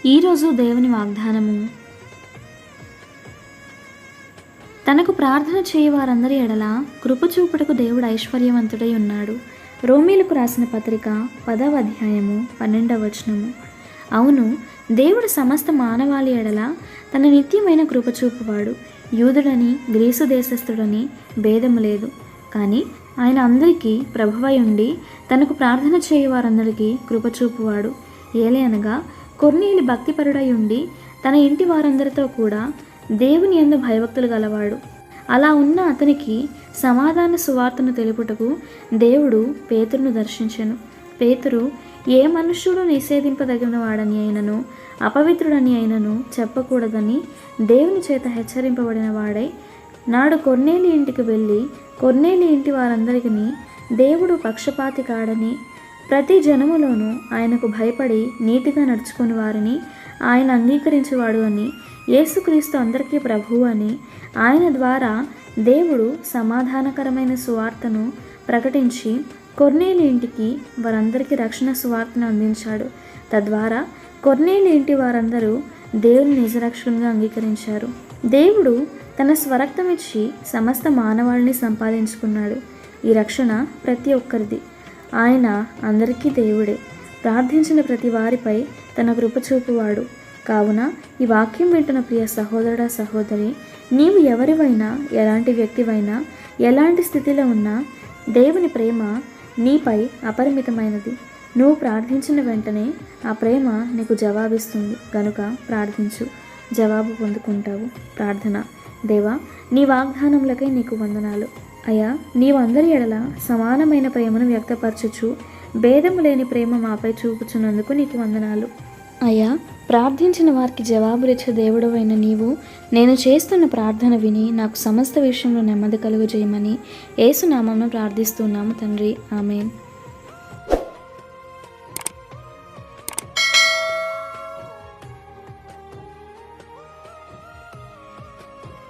ఈరోజు దేవుని వాగ్దానము. తనకు ప్రార్థన చేయ వారందరి ఎడల కృపచూపుటకు దేవుడు ఐశ్వర్యవంతుడై ఉన్నాడు. రోమీలకు రాసిన పత్రిక 10వ అధ్యాయము 12వ వచనము. అవును, దేవుడు సమస్త మానవాళి ఎడల తన నిత్యమైన కృపచూపువాడు. యూదుడని గ్రీసు దేశస్థుడని భేదము లేదు, కానీ ఆయన అందరికీ ప్రభువై ఉండి తనకు ప్రార్థన చేయ వారందరికీ కృపచూపువాడు. ఏలయనగా కొర్నేలి భక్తిపరుడై ఉండి తన ఇంటి వారందరితో కూడా దేవుని యందు భయభక్తులు గలవాడు. అలా ఉన్న అతనికి సమాధాన సువార్తను తెలుపుటకు దేవుడు పేతురును దర్శించెను. పేతురు ఏ మనుష్యుడు నిషేధింపదగిన వాడని అయినను అపవిత్రుడని అయినను చెప్పకూడదని దేవుని చేత హెచ్చరింపబడిన వాడై నాడు కొర్నేలి ఇంటికి వెళ్ళి కొర్నేలి ఇంటి వారందరికీ దేవుడు పక్షపాతి కాడని, ప్రతి జనములోనూ ఆయనకు భయపడి నీతిగా నడుచుకుని వారిని ఆయన అంగీకరించేవాడు అని, యేసుక్రీస్తు అందరికీ ప్రభువు అని, ఆయన ద్వారా దేవుడు సమాధానకరమైన సువార్తను ప్రకటించి కొర్నేలి ఇంటికి వారందరికీ రక్షణ సువార్తను అందించాడు. తద్వారా కొర్నేలి ఇంటి వారందరూ దేవుని నిజరక్షకునిగా అంగీకరించారు. దేవుడు తన స్వరక్తం ఇచ్చి సమస్త మానవాళిని సంపాదించుకున్నాడు. ఈ రక్షణ ప్రతి ఒక్కరిది. ఆయన అందరికీ దేవుడే. ప్రార్థించిన ప్రతి వారిపై తన కృప చూపువాడు. కావున ఈ వాక్యం వింటున్న ప్రియ సహోదరుడా సహోదరి, నీవు ఎవరివైనా, ఎలాంటి వ్యక్తివైనా, ఎలాంటి స్థితిలో ఉన్నా దేవుని ప్రేమ నీపై అపరిమితమైనది. నువ్వు ప్రార్థించిన వెంటనే ఆ ప్రేమ నీకు జవాబిస్తుంది. కనుక ప్రార్థించు, జవాబు పొందుకుంటావు. ప్రార్థన. దేవా, నీ వాగ్దానములకై నీకు వందనాలు. అయ్యా, నీవు అందరి ఎడల సమానమైన ప్రేమను వ్యక్తపరచుచు భేదము లేని ప్రేమ మాపై చూపుచున్నందుకు నీకు వందనాలు. అయ్యా, ప్రార్థించిన వారికి జవాబులిచ్చే దేవుడవైన నీవు నేను చేస్తున్న ప్రార్థన విని నాకు సమస్త విషయంలో నెమ్మది కలుగజేయమని యేసు నామమున ప్రార్థిస్తున్నాము తండ్రి. ఆమేన్.